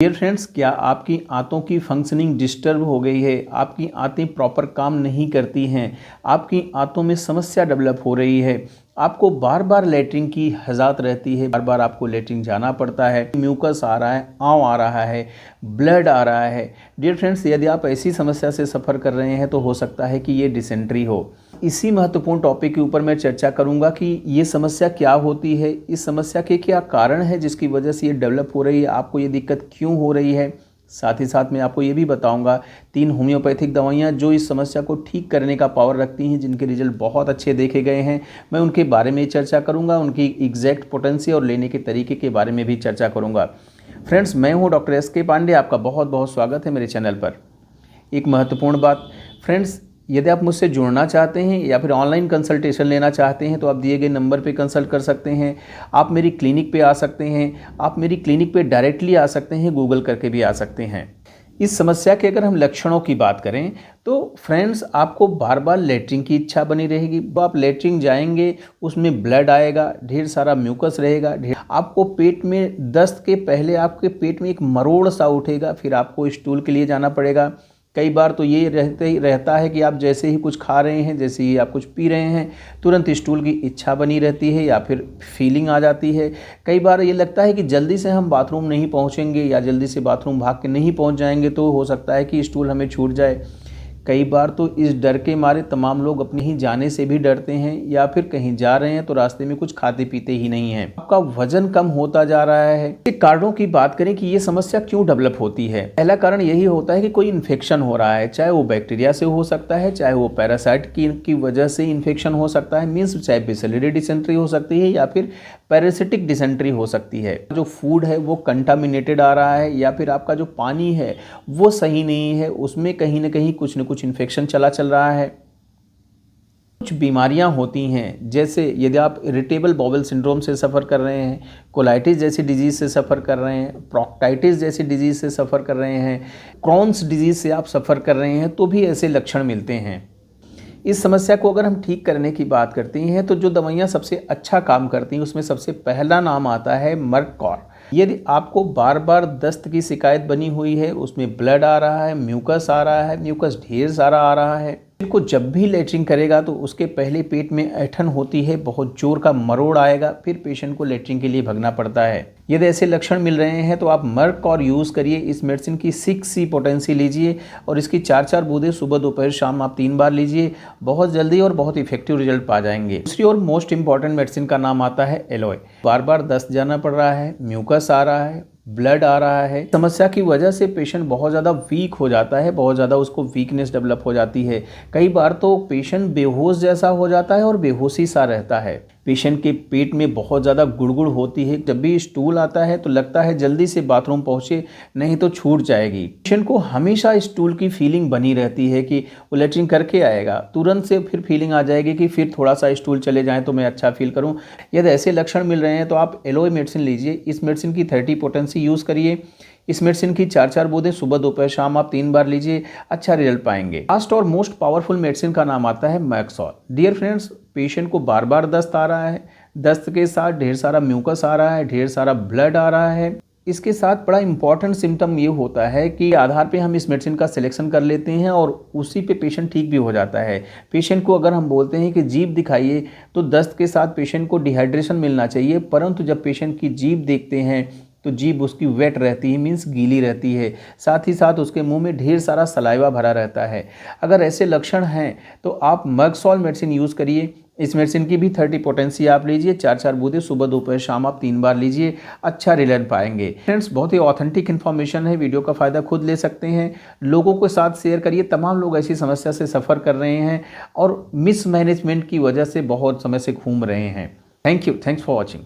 Dear friends, क्या आपकी आंतों की फंक्शनिंग डिस्टर्ब हो गई है? आपकी आंतें प्रॉपर काम नहीं करती हैं, आपकी आंतों में समस्या डेवलप हो रही है, आपको बार बार लेटरिन की हज़ात रहती है, बार बार आपको लेटरिन जाना पड़ता है, म्यूकस आ रहा है, आंव आ रहा है, ब्लड आ रहा है। डियर फ्रेंड्स, यदि आप ऐसी समस्या से सफ़र कर रहे हैं तो हो सकता है कि ये डिसेंट्री हो। इसी महत्वपूर्ण टॉपिक के ऊपर मैं चर्चा करूंगा कि ये समस्या क्या होती है, इस समस्या के क्या कारण है जिसकी वजह से ये डेवलप हो रही है, आपको ये दिक्कत क्यों हो रही है। साथ ही साथ मैं आपको ये भी बताऊंगा 3 होम्योपैथिक दवाइयाँ जो इस समस्या को ठीक करने का पावर रखती हैं, जिनके रिजल्ट बहुत अच्छे देखे गए हैं। मैं उनके बारे में चर्चा करूँगा, उनकी एग्जैक्ट पोटेंसी और लेने के तरीके के बारे में भी चर्चा करूँगा। फ्रेंड्स, मैं हूँ डॉक्टर SK पांडे, आपका बहुत बहुत स्वागत है मेरे चैनल पर। एक महत्वपूर्ण बात फ्रेंड्स, यदि आप मुझसे जुड़ना चाहते हैं या फिर ऑनलाइन कंसल्टेशन लेना चाहते हैं तो आप दिए गए नंबर पे कंसल्ट कर सकते हैं। आप मेरी क्लिनिक पे आ सकते हैं, आप मेरी क्लिनिक पे डायरेक्टली आ सकते हैं, गूगल करके भी आ सकते हैं। इस समस्या के अगर हम लक्षणों की बात करें तो फ्रेंड्स, आपको बार बार लेटरिन की इच्छा बनी रहेगी। आप लेटरिन जाएंगे, उसमें ब्लड आएगा, ढेर सारा म्यूकस रहेगा, आपको पेट में दस्त के पहले आपके पेट में एक मरोड़ सा उठेगा, फिर आपको स्टूल के लिए जाना पड़ेगा। कई बार तो ये रहता है कि आप जैसे ही कुछ खा रहे हैं, जैसे ही आप कुछ पी रहे हैं, तुरंत स्टूल की इच्छा बनी रहती है या फिर फीलिंग आ जाती है। कई बार ये लगता है कि जल्दी से हम बाथरूम नहीं पहुंचेंगे या जल्दी से बाथरूम भाग के नहीं पहुंच जाएंगे तो हो सकता है कि स्टूल हमें छूट जाए। कई बार तो इस डर के मारे तमाम लोग अपने ही जाने से भी डरते हैं या फिर कहीं जा रहे हैं तो रास्ते में कुछ खाते पीते ही नहीं हैं। आपका वजन कम होता जा रहा है। कारणों की बात करें कि ये समस्या क्यों डेवलप होती है, पहला कारण यही होता है कि कोई इन्फेक्शन हो रहा है, चाहे वो बैक्टीरिया से हो सकता है, चाहे वो पैरासाइट की वजह से इन्फेक्शन हो सकता है, मीन्स चाहे बेसिलरी डिसेंट्री हो सकती है या फिर पैरासिटिक डिसेंट्री हो सकती है। जो फूड है वो कंटामिनेटेड आ रहा है या फिर आपका जो पानी है वो सही नहीं है, उसमें कहीं ना कहीं कुछ न कुछ इन्फेक्शन चल रहा है। कुछ बीमारियां होती हैं, जैसे यदि आप इरिटेबल बाउल सिंड्रोम से सफ़र कर रहे हैं, कोलाइटिस जैसी डिजीज़ से सफ़र कर रहे हैं, प्रोक्टाइटिस जैसी डिजीज़ से सफ़र कर रहे हैं, क्रॉन्स डिजीज़ से आप सफ़र कर रहे हैं तो भी ऐसे लक्षण मिलते हैं। इस समस्या को अगर हम ठीक करने की बात करते हैं तो जो दवाइयाँ सबसे अच्छा काम करती हैं उसमें सबसे पहला नाम आता है मर्ककॉर। यदि आपको बार बार दस्त की शिकायत बनी हुई है, उसमें ब्लड आ रहा है, म्यूकस आ रहा है, म्यूकस ढेर सारा आ रहा है, को जब भी लेटरिन करेगा तो उसके पहले पेट में ऐंठन होती है, बहुत जोर का मरोड़ आएगा, फिर पेशेंट को लेटरिन के लिए भगना पड़ता है। यदि ऐसे लक्षण मिल रहे हैं तो आप मर्ककॉर यूज़ करिए। इस मेडिसिन की 6C पोटेंसी लीजिए और इसकी 4-4 बूंदें सुबह दोपहर शाम आप 3 बार लीजिए। बहुत जल्दी और बहुत इफेक्टिव रिजल्ट पा जाएंगे। दूसरी और मोस्ट इंपॉर्टेंट मेडिसिन का नाम आता है एलोए। बार बार दस्त जाना पड़ रहा है, म्यूकस आ रहा है, ब्लड आ रहा है, समस्या की वजह से पेशेंट बहुत ज़्यादा वीक हो जाता है, बहुत ज़्यादा उसको वीकनेस डेवलप हो जाती है। कई बार तो पेशेंट बेहोश जैसा हो जाता है और बेहोशी सा रहता है। पेशेंट के पेट में बहुत ज़्यादा गुड़गुड़ होती है, जब भी स्टूल आता है तो लगता है जल्दी से बाथरूम पहुँचे नहीं तो छूट जाएगी। पेशेंट को हमेशा स्टूल की फीलिंग बनी रहती है कि वो लेटरिन करके आएगा, तुरंत से फिर फीलिंग आ जाएगी कि फिर थोड़ा सा स्टूल चले जाएँ तो मैं अच्छा फील करूँ। यदि ऐसे लक्षण मिल रहे हैं तो आप एलोए मेडिसिन लीजिए। इस मेडिसिन की 30 पोटेंसी यूज़ करिए। इस मेडिसिन की 4-4 बूंदें सुबह दोपहर शाम आप 3 बार लीजिए, अच्छा रिजल्ट पाएंगे। लास्ट और मोस्ट पावरफुल मेडिसिन का नाम आता है मैक्सॉल। डियर फ्रेंड्स, पेशेंट को बार बार दस्त आ रहा है, दस्त के साथ ढेर सारा म्यूकस आ रहा है, ढेर सारा ब्लड आ रहा है। इसके साथ बड़ा इंपॉर्टेंट सिम्टम ये होता है कि आधार पे हम इस मेडिसिन का सिलेक्शन कर लेते हैं और उसी पे पेशेंट ठीक भी हो जाता है। पेशेंट को अगर हम बोलते हैं कि जीभ दिखाइए तो दस्त के साथ पेशेंट को डिहाइड्रेशन मिलना चाहिए, परंतु जब पेशेंट की जीभ देखते हैं तो जीभ उसकी वेट रहती है, मीन्स गीली रहती है, साथ ही साथ उसके मुंह में ढेर सारा सलाइवा भरा रहता है। अगर ऐसे लक्षण हैं तो आप मर्कसॉल मेडिसिन यूज़ करिए। इस मेडिसिन की भी 30 पोटेंसी आप लीजिए, 4-4 बूंदें सुबह दोपहर शाम आप 3 बार लीजिए, अच्छा रिजल्ट पाएंगे। फ्रेंड्स, बहुत ही ऑथेंटिक इन्फॉर्मेशन है, वीडियो का फ़ायदा खुद ले सकते हैं, लोगों के साथ शेयर करिए। तमाम लोग ऐसी समस्या से सफ़र कर रहे हैं और मिसमैनेजमेंट की वजह से बहुत समय से घूम रहे हैं। Thank you, thanks for watching.